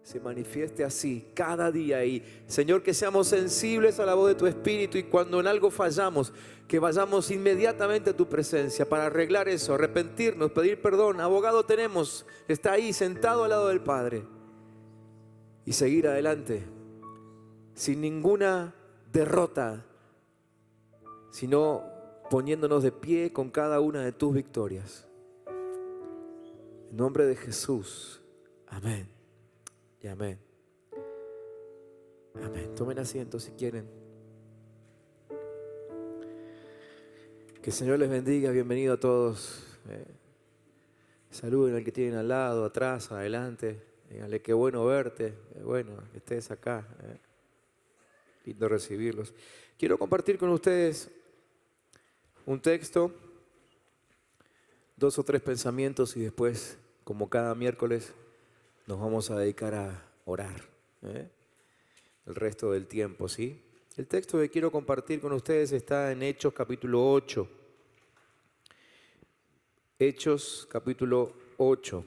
se manifieste así cada día. Y Señor, que seamos sensibles a la voz de tu Espíritu, y cuando en algo fallamos, que vayamos inmediatamente a tu presencia para arreglar eso, arrepentirnos, pedir perdón. Abogado tenemos, está ahí sentado al lado del Padre, y seguir adelante sin ninguna derrota, sino poniéndonos de pie con cada una de tus victorias. En nombre de Jesús, amén y amén. Amén. Tomen asiento si quieren. Que el Señor les bendiga. Bienvenido a todos. Saluden al que tienen al lado, atrás, adelante. Díganle qué bueno verte, qué bueno que estés acá. Lindo recibirlos. Quiero compartir con ustedes un texto, 2 o 3 pensamientos, y después, como cada miércoles, nos vamos a dedicar a orar el resto del tiempo, ¿sí? El texto que quiero compartir con ustedes está en Hechos capítulo 8. Hechos capítulo 8.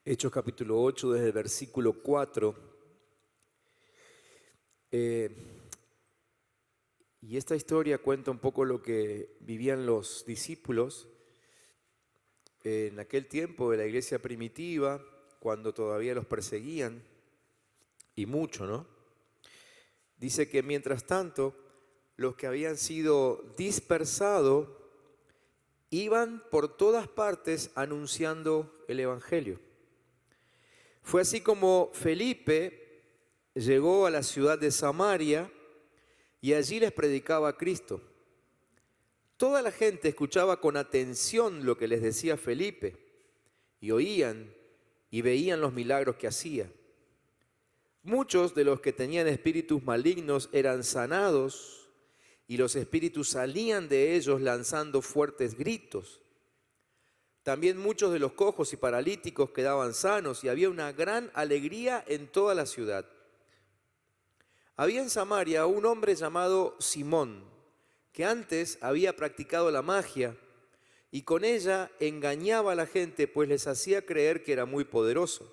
Hechos capítulo 8, desde el versículo 4. Y esta historia cuenta un poco lo que vivían los discípulos en aquel tiempo de la iglesia primitiva, cuando todavía los perseguían, y mucho, ¿no? Dice que mientras tanto, los que habían sido dispersados iban por todas partes anunciando el evangelio. Fue así como Felipe llegó a la ciudad de Samaria y allí les predicaba a Cristo. Toda la gente escuchaba con atención lo que les decía Felipe, y oían y veían los milagros que hacía. Muchos de los que tenían espíritus malignos eran sanados, y los espíritus salían de ellos lanzando fuertes gritos. También muchos de los cojos y paralíticos quedaban sanos, y había una gran alegría en toda la ciudad. Había en Samaria un hombre llamado Simón, que antes había practicado la magia, y con ella engañaba a la gente, pues les hacía creer que era muy poderoso.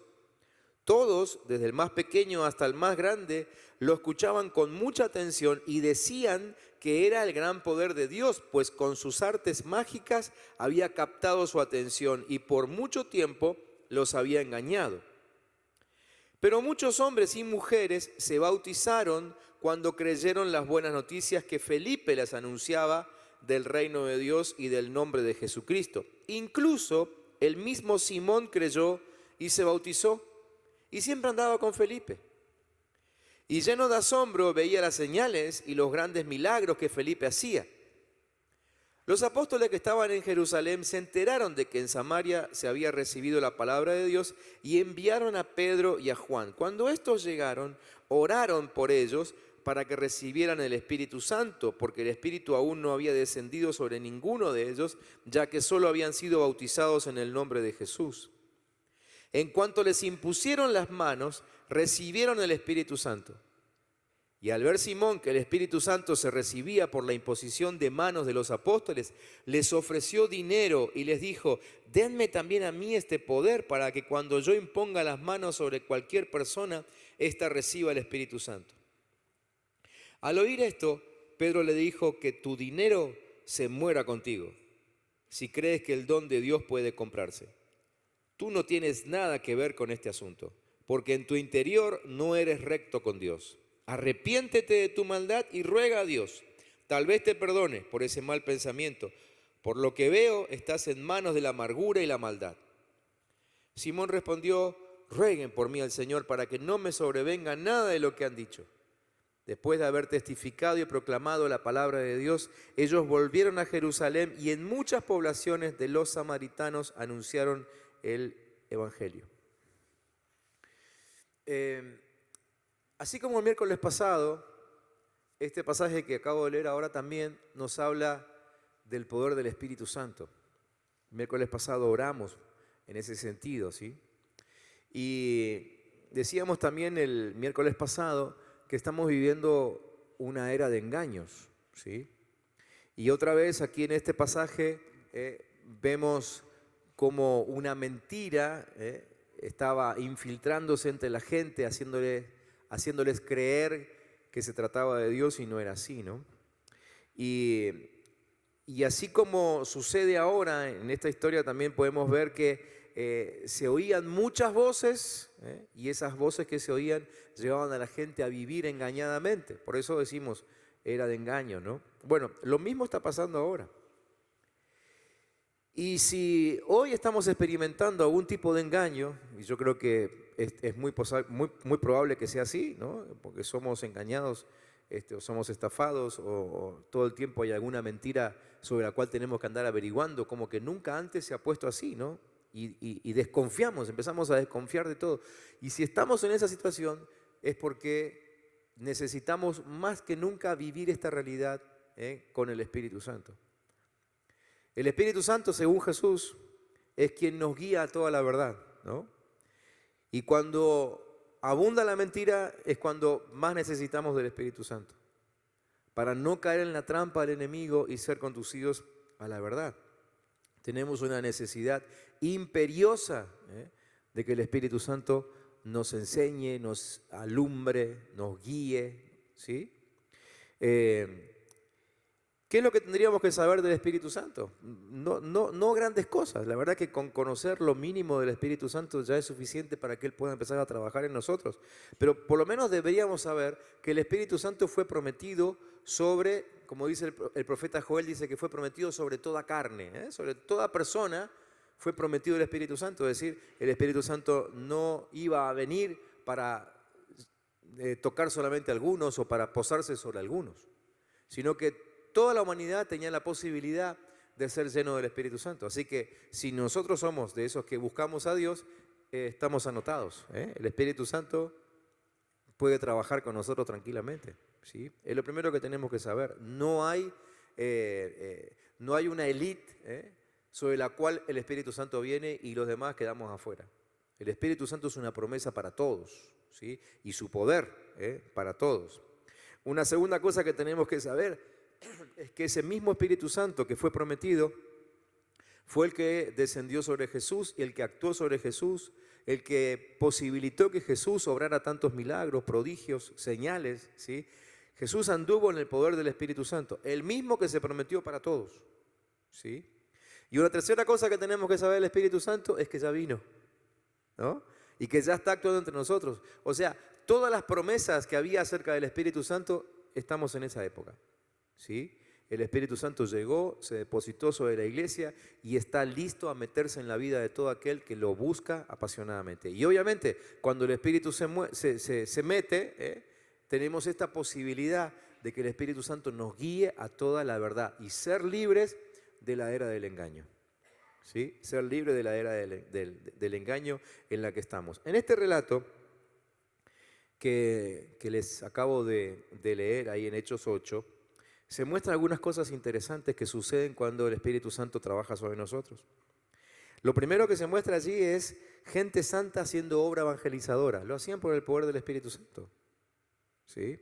Todos, desde el más pequeño hasta el más grande, lo escuchaban con mucha atención y decían que era el gran poder de Dios, pues con sus artes mágicas había captado su atención y por mucho tiempo los había engañado. Pero muchos hombres y mujeres se bautizaron cuando creyeron las buenas noticias que Felipe les anunciaba del reino de Dios y del nombre de Jesucristo. Incluso el mismo Simón creyó y se bautizó, y siempre andaba con Felipe. Y lleno de asombro veía las señales y los grandes milagros que Felipe hacía. Los apóstoles que estaban en Jerusalén se enteraron de que en Samaria se había recibido la palabra de Dios y enviaron a Pedro y a Juan. Cuando estos llegaron, oraron por ellos para que recibieran el Espíritu Santo, porque el Espíritu aún no había descendido sobre ninguno de ellos, ya que solo habían sido bautizados en el nombre de Jesús. En cuanto les impusieron las manos, recibieron el Espíritu Santo. Y al ver Simón que el Espíritu Santo se recibía por la imposición de manos de los apóstoles, les ofreció dinero y les dijo: denme también a mí este poder para que cuando yo imponga las manos sobre cualquier persona, ésta reciba el Espíritu Santo. Al oír esto, Pedro le dijo: que tu dinero se muera contigo, si crees que el don de Dios puede comprarse. Tú no tienes nada que ver con este asunto, porque en tu interior no eres recto con Dios. Arrepiéntete de tu maldad y ruega a Dios. Tal vez te perdone por ese mal pensamiento. Por lo que veo, estás en manos de la amargura y la maldad. Simón respondió: rueguen por mí al Señor para que no me sobrevenga nada de lo que han dicho. Después de haber testificado y proclamado la palabra de Dios, ellos volvieron a Jerusalén y en muchas poblaciones de los samaritanos anunciaron el evangelio. Así como el miércoles pasado, este pasaje que acabo de leer ahora también nos habla del poder del Espíritu Santo. El miércoles pasado oramos en ese sentido, ¿sí? Y decíamos también el miércoles pasado que estamos viviendo una era de engaños, ¿sí? Y otra vez aquí en este pasaje vemos como una mentira estaba infiltrándose entre la gente, haciéndoles creer que se trataba de Dios y no era así, ¿no? Y así como sucede ahora en esta historia, también podemos ver que se oían muchas voces y esas voces que se oían llevaban a la gente a vivir engañadamente. Por eso decimos, era de engaño, ¿no? Bueno, lo mismo está pasando ahora. Y si hoy estamos experimentando algún tipo de engaño, y yo creo que es muy probable que sea así, ¿no? Porque somos engañados, o somos estafados, o todo el tiempo hay alguna mentira sobre la cual tenemos que andar averiguando, como que nunca antes se ha puesto así, ¿no? Y desconfiamos, empezamos a desconfiar de todo. Y si estamos en esa situación es porque necesitamos más que nunca vivir esta realidad con el Espíritu Santo. El Espíritu Santo, según Jesús, es quien nos guía a toda la verdad, ¿no? Y cuando abunda la mentira es cuando más necesitamos del Espíritu Santo, para no caer en la trampa del enemigo y ser conducidos a la verdad. Tenemos una necesidad imperiosa de que el Espíritu Santo nos enseñe, nos alumbre, nos guíe, ¿sí? ¿Qué es lo que tendríamos que saber del Espíritu Santo? No grandes cosas. La verdad que con conocer lo mínimo del Espíritu Santo ya es suficiente para que Él pueda empezar a trabajar en nosotros. Pero por lo menos deberíamos saber que el Espíritu Santo fue prometido sobre, como dice el profeta Joel, dice que fue prometido sobre toda carne, sobre toda persona fue prometido el Espíritu Santo. Es decir, el Espíritu Santo no iba a venir para tocar solamente a algunos o para posarse sobre algunos, sino que toda la humanidad tenía la posibilidad de ser lleno del Espíritu Santo. Así que si nosotros somos de esos que buscamos a Dios, estamos anotados. El Espíritu Santo puede trabajar con nosotros tranquilamente, ¿sí? Es lo primero que tenemos que saber. No hay una élite sobre la cual el Espíritu Santo viene y los demás quedamos afuera. El Espíritu Santo es una promesa para todos, ¿sí? Y su poder para todos. Una segunda cosa que tenemos que saber es que ese mismo Espíritu Santo que fue prometido fue el que descendió sobre Jesús y el que actuó sobre Jesús, el que posibilitó que Jesús obrara tantos milagros, prodigios, señales, ¿sí? Jesús anduvo en el poder del Espíritu Santo, el mismo que se prometió para todos, ¿sí? Y una tercera cosa que tenemos que saber del Espíritu Santo es que ya vino, ¿no? Y que ya está actuando entre nosotros. O sea, todas las promesas que había acerca del Espíritu Santo, estamos en esa época, ¿sí? El Espíritu Santo llegó, se depositó sobre la iglesia y está listo a meterse en la vida de todo aquel que lo busca apasionadamente. Y obviamente, cuando el Espíritu se mete, tenemos esta posibilidad de que el Espíritu Santo nos guíe a toda la verdad y ser libres de la era del engaño, ¿sí? Ser libres de la era del engaño en la que estamos. En este relato que les acabo de leer ahí en Hechos 8, se muestran algunas cosas interesantes que suceden cuando el Espíritu Santo trabaja sobre nosotros. Lo primero que se muestra allí es gente santa haciendo obra evangelizadora. Lo hacían por el poder del Espíritu Santo, ¿sí?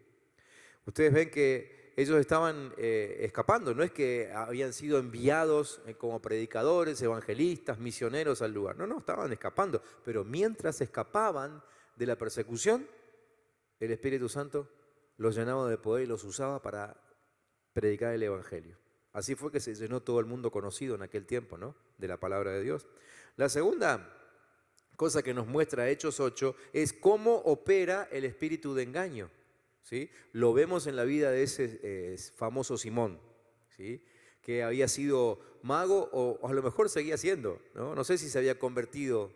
Ustedes ven que ellos estaban escapando. No es que habían sido enviados como predicadores, evangelistas, misioneros al lugar. No, estaban escapando. Pero mientras escapaban de la persecución, el Espíritu Santo los llenaba de poder y los usaba para predicar el Evangelio. Así fue que se llenó todo el mundo conocido en aquel tiempo, ¿no? De la palabra de Dios. La segunda cosa que nos muestra Hechos 8 es cómo opera el espíritu de engaño, ¿sí? Lo vemos en la vida de ese famoso Simón, ¿sí? Que había sido mago o a lo mejor seguía siendo, ¿no? No sé si se había convertido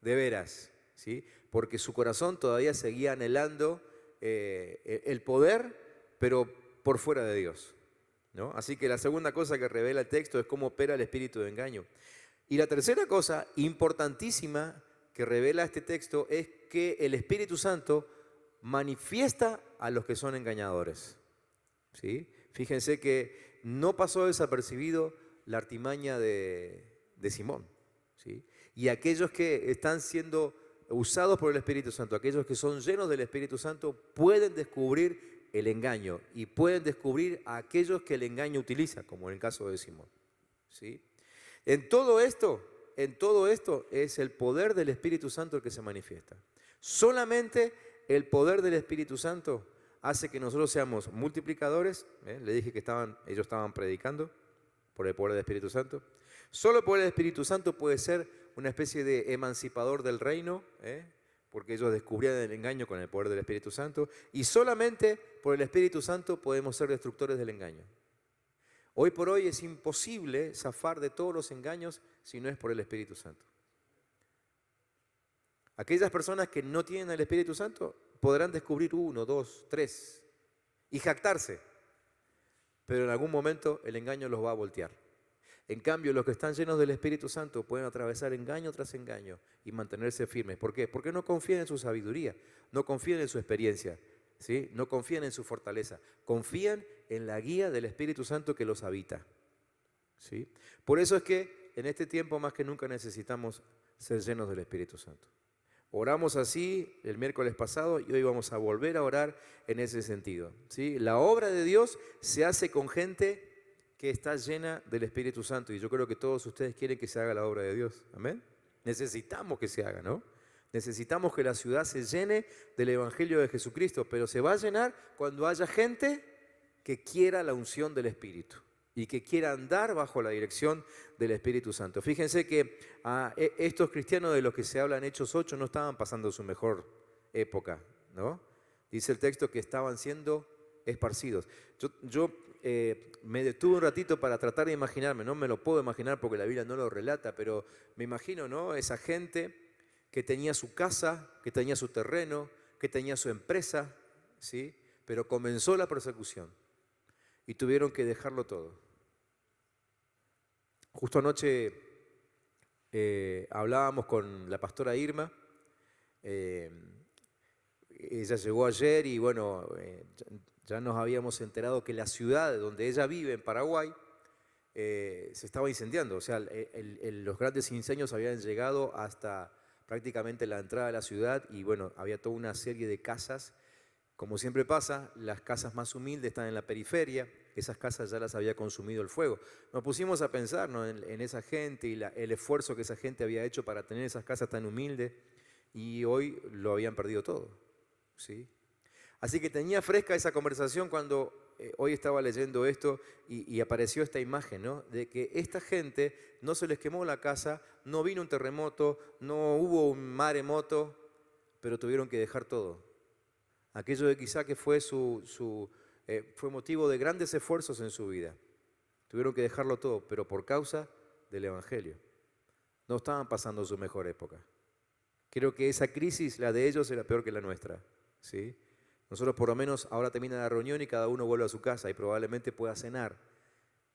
de veras, ¿sí? Porque su corazón todavía seguía anhelando el poder, pero por fuera de Dios, ¿no? Así que la segunda cosa que revela el texto es cómo opera el espíritu de engaño. Y la tercera cosa importantísima que revela este texto es que el Espíritu Santo manifiesta a los que son engañadores, ¿sí? Fíjense que no pasó desapercibido la artimaña de Simón, ¿sí? Y aquellos que están siendo usados por el Espíritu Santo, aquellos que son llenos del Espíritu Santo, pueden descubrir el engaño y pueden descubrir a aquellos que el engaño utiliza, como en el caso de Simón. ¿Sí? En todo esto es el poder del Espíritu Santo el que se manifiesta. Solamente el poder del Espíritu Santo hace que nosotros seamos multiplicadores. Le dije que ellos estaban predicando por el poder del Espíritu Santo. Solo el poder del Espíritu Santo puede ser una especie de emancipador del reino, porque ellos descubrían el engaño con el poder del Espíritu Santo. Y solamente por el Espíritu Santo podemos ser destructores del engaño. Hoy por hoy es imposible zafar de todos los engaños si no es por el Espíritu Santo. Aquellas personas que no tienen el Espíritu Santo podrán descubrir 1, 2, 3 y jactarse, pero en algún momento el engaño los va a voltear. En cambio, los que están llenos del Espíritu Santo pueden atravesar engaño tras engaño y mantenerse firmes. ¿Por qué? Porque no confían en su sabiduría, no confían en su experiencia, ¿sí? No confían en su fortaleza, confían en la guía del Espíritu Santo que los habita, ¿sí? Por eso es que en este tiempo más que nunca necesitamos ser llenos del Espíritu Santo. Oramos así el miércoles pasado y hoy vamos a volver a orar en ese sentido, ¿sí? La obra de Dios se hace con gente que está llena del Espíritu Santo, y yo creo que todos ustedes quieren que se haga la obra de Dios. Amén. Necesitamos que se haga, ¿no? Necesitamos que la ciudad se llene del Evangelio de Jesucristo, pero se va a llenar cuando haya gente que quiera la unción del Espíritu y que quiera andar bajo la dirección del Espíritu Santo. Fíjense que estos cristianos de los que se habla en Hechos 8 no estaban pasando su mejor época, ¿no? Dice el texto que estaban siendo esparcidos. Yo me detuve un ratito para tratar de imaginarme, no me lo puedo imaginar porque la Biblia no lo relata, pero me imagino, ¿no? Esa gente que tenía su casa, que tenía su terreno, que tenía su empresa, ¿sí? Pero comenzó la persecución y tuvieron que dejarlo todo. Justo anoche hablábamos con la pastora Irma. Ella llegó ayer y bueno, ya nos habíamos enterado que la ciudad donde ella vive, en Paraguay, se estaba incendiando. O sea, los grandes incendios habían llegado hasta prácticamente la entrada de la ciudad y bueno, había toda una serie de casas. Como siempre pasa, las casas más humildes están en la periferia, esas casas ya las había consumido el fuego. Nos pusimos a pensar, ¿no?, en esa gente y el esfuerzo que esa gente había hecho para tener esas casas tan humildes y hoy lo habían perdido todo, ¿sí? Así que tenía fresca esa conversación cuando hoy estaba leyendo esto y apareció esta imagen, ¿no?, de que esta gente no se les quemó la casa, no vino un terremoto, no hubo un maremoto, pero tuvieron que dejar todo. Aquello de quizá que fue fue motivo de grandes esfuerzos en su vida. Tuvieron que dejarlo todo, pero por causa del Evangelio. No estaban pasando su mejor época. Creo que esa crisis, la de ellos, era peor que la nuestra, ¿sí? Nosotros por lo menos ahora termina la reunión y cada uno vuelve a su casa y probablemente pueda cenar.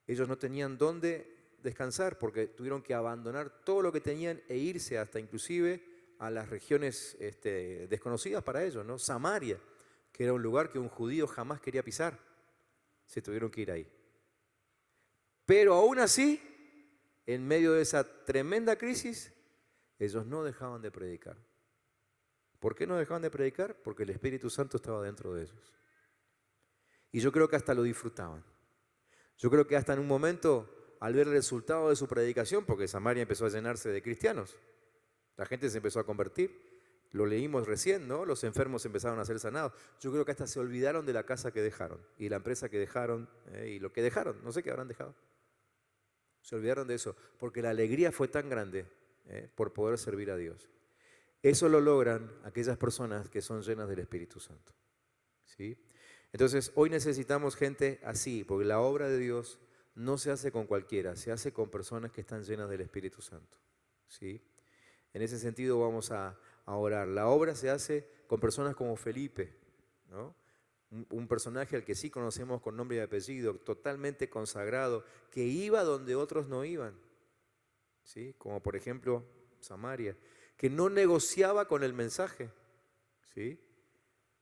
Ellos no tenían dónde descansar porque tuvieron que abandonar todo lo que tenían e irse hasta inclusive a las regiones desconocidas para ellos, ¿no? Samaria, que era un lugar que un judío jamás quería pisar. Se tuvieron que ir ahí. Pero aún así, en medio de esa tremenda crisis, ellos no dejaban de predicar. ¿Por qué no dejaban de predicar? Porque el Espíritu Santo estaba dentro de ellos. Y yo creo que hasta lo disfrutaban. Yo creo que hasta en un momento, al ver el resultado de su predicación, porque Samaria empezó a llenarse de cristianos, la gente se empezó a convertir, lo leímos recién, ¿no? Los enfermos empezaron a ser sanados. Yo creo que hasta se olvidaron de la casa que dejaron, y la empresa que dejaron, y lo que dejaron, no sé qué habrán dejado. Se olvidaron de eso, porque la alegría fue tan grande por poder servir a Dios. Eso lo logran aquellas personas que son llenas del Espíritu Santo, ¿sí? Entonces, hoy necesitamos gente así, porque la obra de Dios no se hace con cualquiera, se hace con personas que están llenas del Espíritu Santo, ¿sí? En ese sentido vamos a orar. La obra se hace con personas como Felipe, ¿no? Un personaje al que sí conocemos con nombre y apellido, totalmente consagrado, que iba donde otros no iban, ¿sí? Como por ejemplo Samaria, que no negociaba con el mensaje, ¿sí?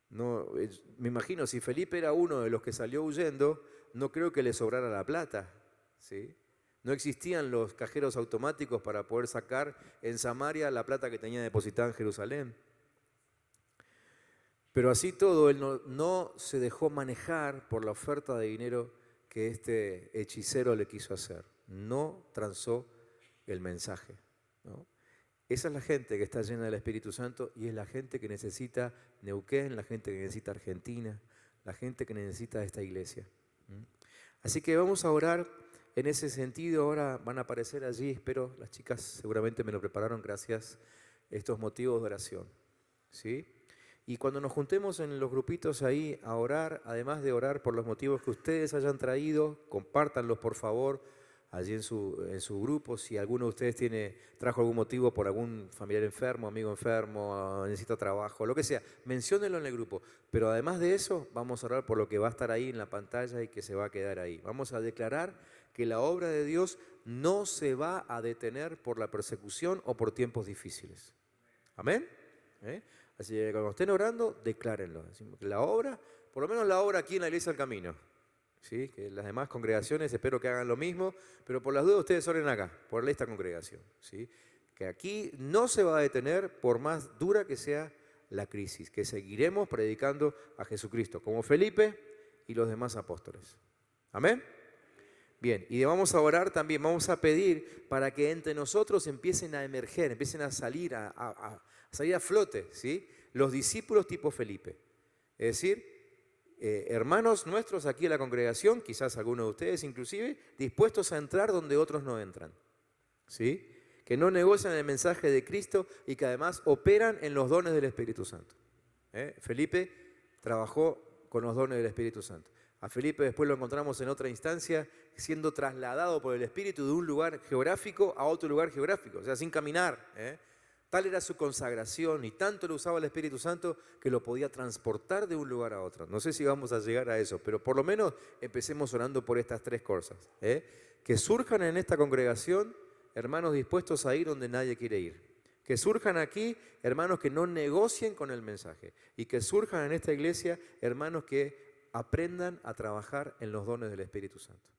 No, me imagino, si Felipe era uno de los que salió huyendo, no creo que le sobrara la plata, ¿sí? No existían los cajeros automáticos para poder sacar en Samaria la plata que tenía depositada en Jerusalén. Pero así todo, él no se dejó manejar por la oferta de dinero que este hechicero le quiso hacer. No transó el mensaje, ¿no? Esa es la gente que está llena del Espíritu Santo y es la gente que necesita Neuquén, la gente que necesita Argentina, la gente que necesita esta iglesia. Así que vamos a orar en ese sentido. Ahora van a aparecer allí, espero, las chicas seguramente me lo prepararon, gracias, estos motivos de oración, ¿sí? Y cuando nos juntemos en los grupitos ahí a orar, además de orar por los motivos que ustedes hayan traído, compártanlos por favor allí en su grupo. Si alguno de ustedes trajo algún motivo por algún familiar enfermo, amigo enfermo, necesita trabajo, lo que sea, menciónenlo en el grupo. Pero además de eso, vamos a orar por lo que va a estar ahí en la pantalla y que se va a quedar ahí. Vamos a declarar que la obra de Dios no se va a detener por la persecución o por tiempos difíciles. ¿Amén? Así que cuando estén orando, declárenlo. Decimos que la obra, por lo menos la obra aquí en la Iglesia del Camino, ¿sí? Que las demás congregaciones espero que hagan lo mismo, pero por las dudas ustedes oren acá, por esta congregación, ¿sí? Que aquí no se va a detener por más dura que sea la crisis, que seguiremos predicando a Jesucristo, como Felipe y los demás apóstoles. ¿Amén? Bien, y vamos a orar también, vamos a pedir para que entre nosotros empiecen a emerger, empiecen a salir a flote, ¿sí? Los discípulos tipo Felipe. Es decir, hermanos nuestros aquí en la congregación, quizás algunos de ustedes inclusive, dispuestos a entrar donde otros no entran, ¿sí? Que no negocian el mensaje de Cristo y que además operan en los dones del Espíritu Santo. Felipe trabajó con los dones del Espíritu Santo. A Felipe después lo encontramos en otra instancia siendo trasladado por el Espíritu de un lugar geográfico a otro lugar geográfico, o sea, sin caminar. Tal era su consagración y tanto lo usaba el Espíritu Santo que lo podía transportar de un lugar a otro. No sé si vamos a llegar a eso, pero por lo menos empecemos orando por estas tres cosas. Que surjan en esta congregación hermanos dispuestos a ir donde nadie quiere ir. Que surjan aquí hermanos que no negocien con el mensaje. Y que surjan en esta iglesia hermanos que aprendan a trabajar en los dones del Espíritu Santo.